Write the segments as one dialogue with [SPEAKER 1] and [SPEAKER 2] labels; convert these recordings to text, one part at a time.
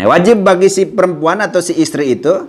[SPEAKER 1] Wajib bagi si perempuan atau si istri itu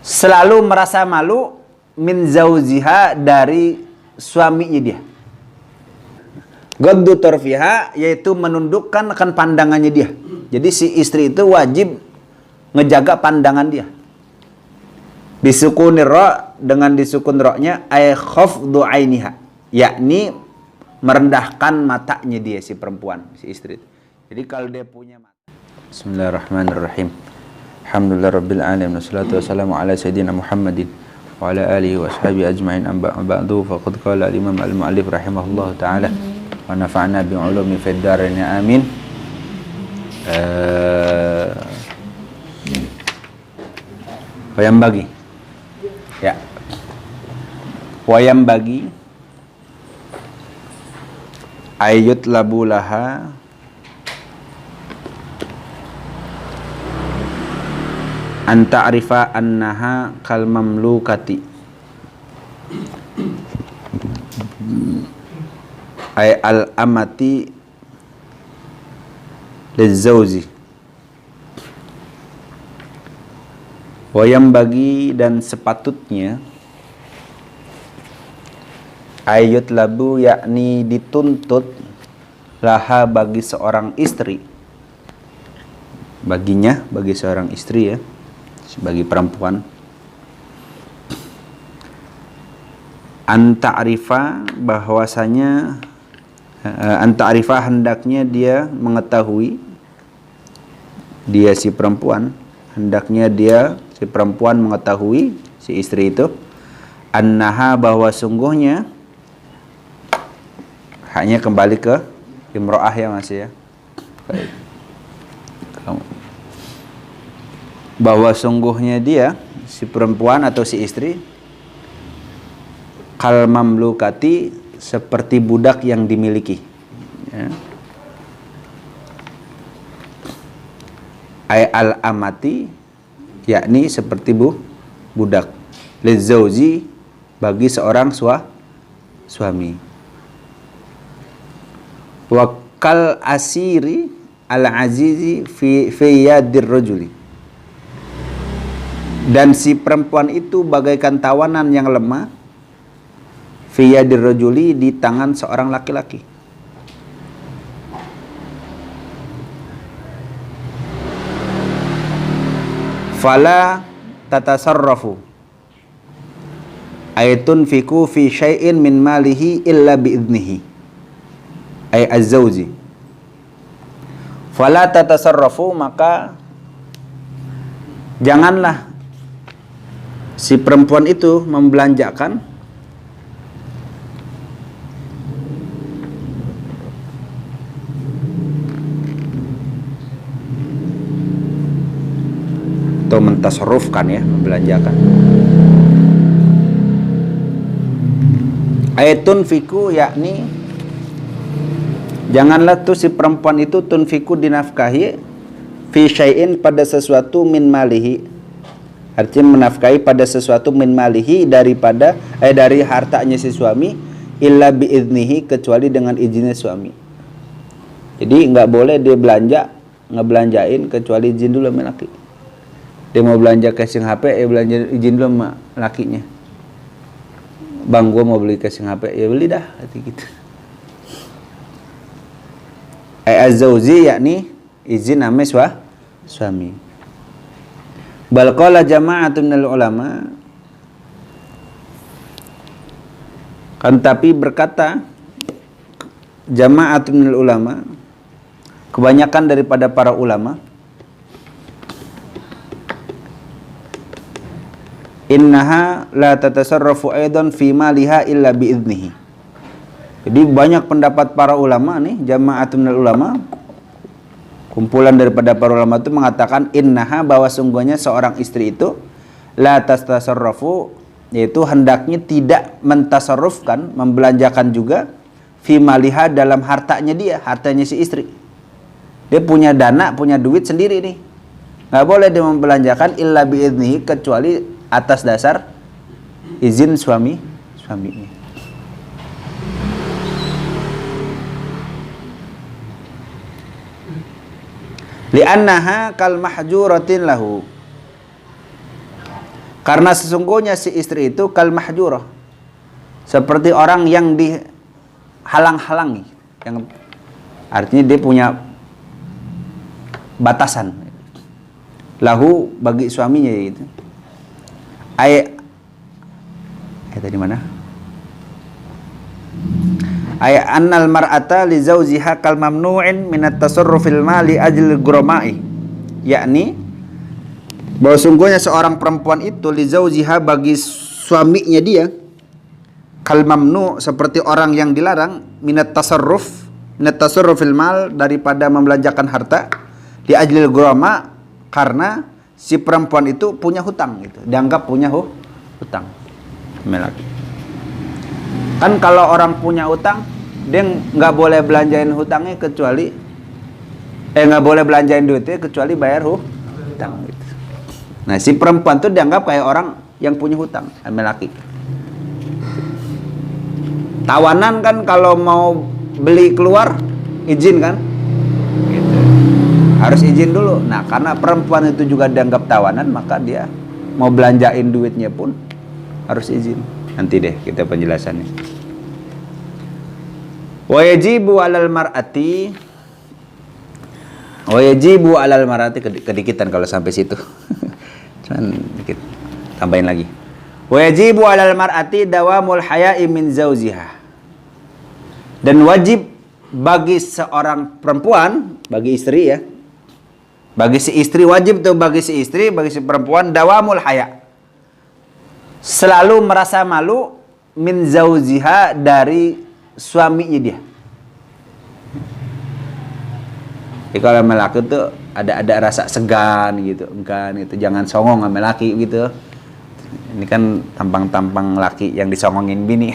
[SPEAKER 1] selalu merasa malu min zaujiha, dari suaminya dia. Gaddu tarfiha, yaitu menundukkan akan pandangannya dia. Jadi si istri itu wajib ngejaga pandangan dia. Bisukunir ra, dengan disukun ra-nya, ay khafdu ainiha, yakni merendahkan matanya dia, si perempuan, si istri. Jadi kalau dia punya mata. Bismillahirrahmanirrahim. Alhamdulillahirabbil alamin, wassalatu wassalamu ala sayyidina Muhammadin wa ala alihi wa ashabihi ajma'in, amma ba'du. Faqad qala al-imam al-mu'allif rahimahullahu ta'ala wa nafa'na bi 'ulumi fid dharain, amin. Wayam bagi ya, wayam bagi ayut labulaha anta arifa annaha kal mamlukati, ay al amati lizauji. Wayam bagi, dan sepatutnya, ayut labu, yakni dituntut, laha, bagi seorang istri, baginya, bagi seorang istri ya, bagi perempuan, anta'rifa, bahwasanya anta'rifa, hendaknya dia mengetahui, dia si perempuan, hendaknya dia si perempuan mengetahui, si istri itu, annaha, bahwa sungguhnya, hanya kembali ke imro'ah ya Mas ya, bahwa sungguhnya dia, si perempuan atau si istri, kal mamlukati, seperti budak yang dimiliki ya. Ay al amati, yakni seperti budak, lizauji, bagi seorang suami. Wakal asiri al azizi fi yadir rajuli, dan si perempuan itu bagaikan tawanan yang lemah, fi yadir rajuli, di tangan seorang laki-laki. Fala tatasarrafu, ayatun fiku fi syai'in min malihi illa bi'idnihi, ay az-zawji. Fala tatasarrafu, maka janganlah si perempuan itu membelanjakan atau mentasarrufkan ya, membelanjakan. Ayatun fiku, yakni janganlah tuh si perempuan itu tunfiku, dinafkahi, fi syai'in, pada sesuatu, min malihi, artinya menafkahi pada sesuatu, min malihi, daripada dari hartanya si suami, illa biiznihi, kecuali dengan izinnya suami. Jadi nggak boleh dia belanja, ngebelanjain kecuali izin dulu sama laki. Dia mau belanja casing HP, ya belanja izin dulu sama lakinya. Bang, gua mau beli casing HP, ya beli dah, gitu. Az-zawji, yakni izin sama suami. Bal qala jama'atun minal ulama, kan tapi berkata jama'atun minal ulama, kebanyakan daripada para ulama, innaha la tatasarrafu aidan fi maliha illa biiznihi. Jadi banyak pendapat para ulama nih, jama'atun minal ulama, kumpulan daripada para ulama itu mengatakan innaha, bahwa sungguhnya seorang istri itu la tatasarrafu, yaitu hendaknya tidak mentasarrufkan, membelanjakan juga, fi maliha, dalam hartanya dia, hartanya si istri. Dia punya dana, punya duit sendiri nih, nggak boleh dia membelanjakan illa biiznihi, kecuali atas dasar izin suaminya. Li'annaha kal mahjuratin lahu. Karena sesungguhnya si istri itu kal mahjurah, seperti orang yang dihalang-halangi, yang artinya dia punya batasan lahu bagi suaminya gitu. Tadi mana? Annal mar'ata li zawjiha kal mamnu'in min at-tasarrufil mali ajli ghurama'i, yakni bahwa sungguhnya seorang perempuan itu li zawjiha bagi suaminya dia kal mamnu, seperti orang yang dilarang minat tasarrufil mal, daripada membelanjakan harta, di ajlil ghurama, karena si perempuan itu punya hutang gitu, dianggap punya hutang. Melaki. Kan kalau orang punya hutang, dia nggak boleh belanjain hutangnya kecuali nggak boleh belanjain duitnya kecuali bayar hutang gitu. Nah, si perempuan tuh dianggap kayak orang yang punya hutang, laki. Tawanan kan kalau mau beli keluar izin kan? Gitu. Harus izin dulu. Nah, karena perempuan itu juga dianggap tawanan, maka dia mau belanjain duitnya pun harus izin. Nanti deh kita penjelasannya. Wa yajibu 'alal mar'ati kedikitan kalau sampai situ. Cuman dikit. Tambahin lagi. Wa yajibu 'alal mar'ati dawamul haya'i min zawjiha. Dan wajib bagi seorang perempuan, bagi istri ya. Bagi si istri wajib tuh, bagi si istri, bagi si perempuan dawamul haya. Selalu merasa malu min zawjiha, dari suaminya dia. Jadi kalau sama laki tuh ada rasa segan gitu, enggan gitu, jangan songong sama laki gitu. Ini kan tampang-tampang laki yang disongongin bini.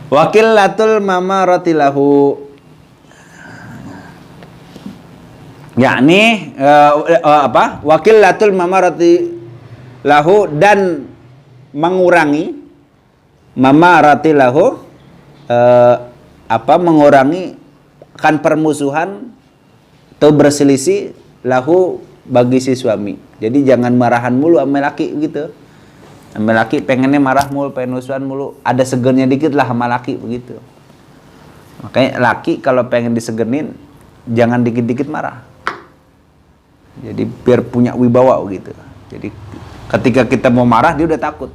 [SPEAKER 1] Wakilatul mamarati lahu, yakni wakilatul mamarati lahu, dan mengurangi mamarati lahu, mengurangi kan permusuhan atau berselisih lahu bagi si suami. Jadi jangan marahan mulu sama laki gitu. Sama laki pengennya marah mulu, pengen musuhan mulu, ada segernya dikit lah sama laki begitu. Makanya laki kalau pengen disegenin jangan dikit-dikit marah. Jadi biar punya wibawa gitu. Jadi ketika kita mau marah dia udah takut.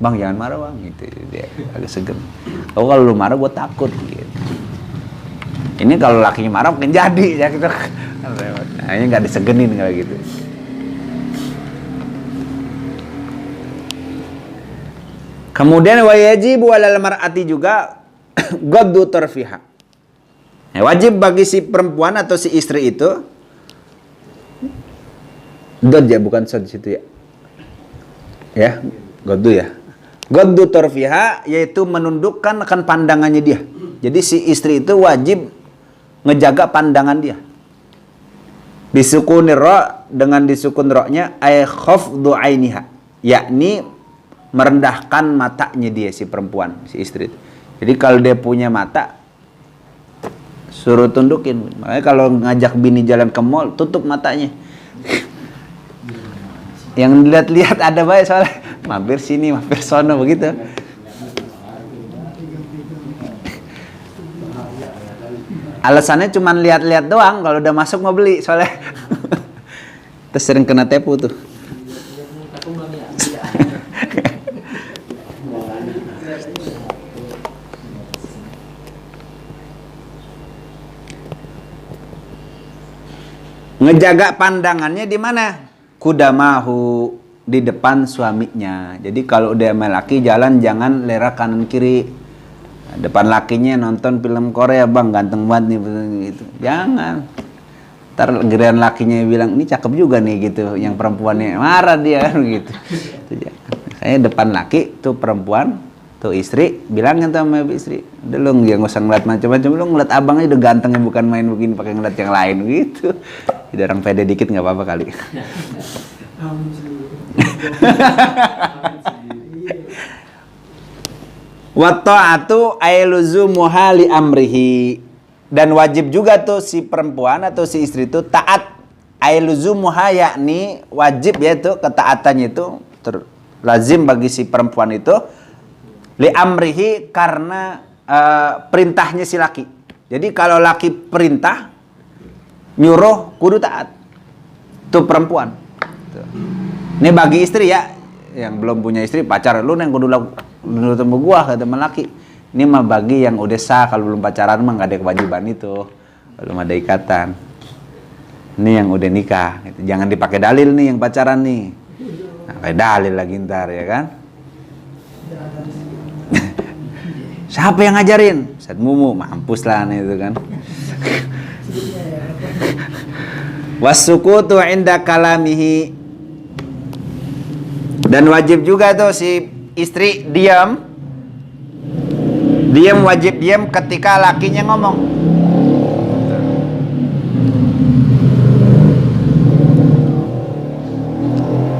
[SPEAKER 1] Bang jangan marah bang gitu, dia agak segen. Oh kalau lu marah gue takut gitu. Ini kalau lakinya marah mungkin jadi ya gitu. Nah ini nggak disegenin kalau gitu. Kemudian wajibu 'alal mar'ati juga ghaddu tarfiha. Wajib bagi si perempuan atau si istri itu, dod ya bukan sod situ ya. Ya, ghaddu ya. Ghaddu tarfiha, yaitu menundukkan akan pandangannya dia. Jadi si istri itu wajib ngejaga pandangan dia. Disukunir ra, dengan disukun ra-nya ay khafdhu ainiha, yakni merendahkan matanya dia, si perempuan, si istri itu. Jadi kalau dia punya mata suruh tundukin. Makanya kalau ngajak bini jalan ke mall tutup matanya. Yang lihat-lihat ada baik soalnya mampir sini, mampir sono begitu. Alasannya cuma lihat-lihat doang, kalau udah masuk mau beli soalnya. Terus sering kena tipu tuh. Ngejaga pandangannya di mana? Kudamahu, di depan suaminya. Jadi kalau udah sama laki jalan jangan lera kanan kiri. Depan lakinya nonton film Korea, bang ganteng banget nih gitu. Jangan. Ntar giliran lakinya bilang ini cakep juga nih gitu. Yang perempuannya marah dia gitu. Kayaknya depan laki tuh perempuan, tuh istri, bilangin tuh sama istri, udah lu nggak usah ngeliat macam-macam, lu ngeliat abangnya udah gantengnya, bukan main begini pakai ngeliat yang lain gitu. Jadi orang pede dikit nggak apa-apa kali. Wa ta'atu ay luzumuha li amrihi. Dan wajib juga tuh si perempuan atau si istri itu taat. Ailuzumuha, yakni wajib yaitu ketaatannya itu lazim bagi si perempuan itu li amrihi, karena perintahnya si laki. Jadi kalau laki perintah nyuruh kudu taat. Itu perempuan. Tuh. Ini bagi istri ya, yang belum punya istri, pacar lu yang kudu temu gua kata teman laki. Ini mah bagi yang udah sah, kalau belum pacaran mah nggak ada kewajiban itu, belum ada ikatan. Ini yang udah nikah, gitu. Jangan dipakai dalil nih yang pacaran nih. Nah, kayak dalil lagi ntar ya kan. Siapa yang ngajarin? Ustaz Mumu, mampus lah nih itu kan. Wasukutu inda kalamihi, dan wajib juga tuh si istri diam wajib diam ketika lakinya ngomong.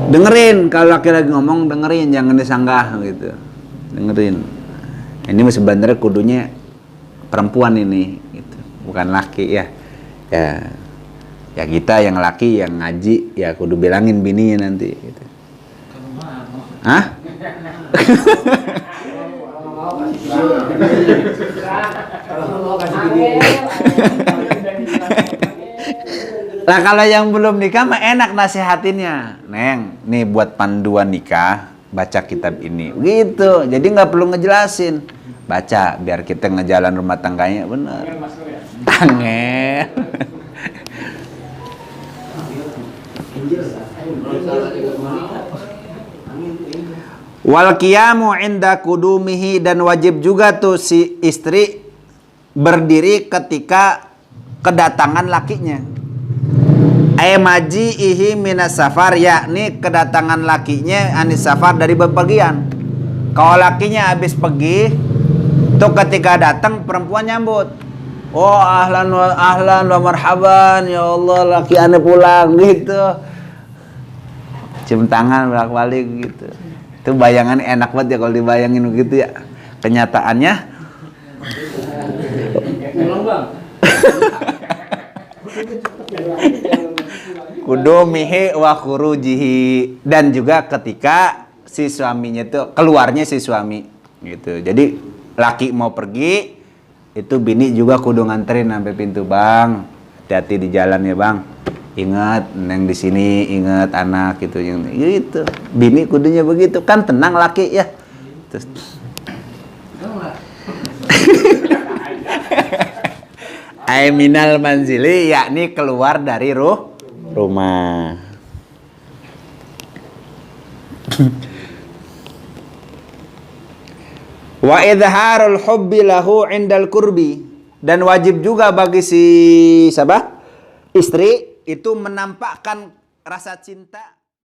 [SPEAKER 1] Dengerin kalau laki lagi ngomong, dengerin, jangan disanggah gitu. Dengerin. Ini sebenarnya kudunya perempuan ini gitu, bukan laki ya. Ya kita yang laki yang ngaji ya kudu bilangin bininya nanti gitu. Hah? Lah kalau yang belum nikah mah enak nasihatinnya. Neng, nih buat panduan nikah, baca kitab ini. Gitu. Jadi nggak perlu ngejelasin. Baca biar kita ngejalan rumah tangganya bener. Angel. Wal qiyamu inda kudumihi, dan wajib juga tuh si istri berdiri ketika kedatangan lakinya. Ay maji'ihi minas safar, yakni kedatangan lakinya anis safar dari bepergian. Kalau lakinya habis pergi, tuh ketika datang perempuan nyambut. Oh ahlan wa marhaban, ya Allah laki ane pulang gitu. Cium tangan bolak-balik gitu. Itu bayangan enak banget ya kalau dibayangin begitu ya. Kenyataannya pulang bang. Kudumihi wa khurujihi, dan juga ketika si suaminya itu keluarnya si suami gitu. Jadi laki mau pergi itu bini juga kudu nganterin sampai pintu. Bang, hati-hati di jalan ya bang. Ingat neng di sini, ingat anak gitu gitu. Bini kudunya begitu kan, tenang laki ya. Terus ay minal manzili, yakni keluar dari rumah. Wa idharul hubbi lahu indal kurbi, dan wajib juga bagi si siapa? Istri itu menampakkan rasa cinta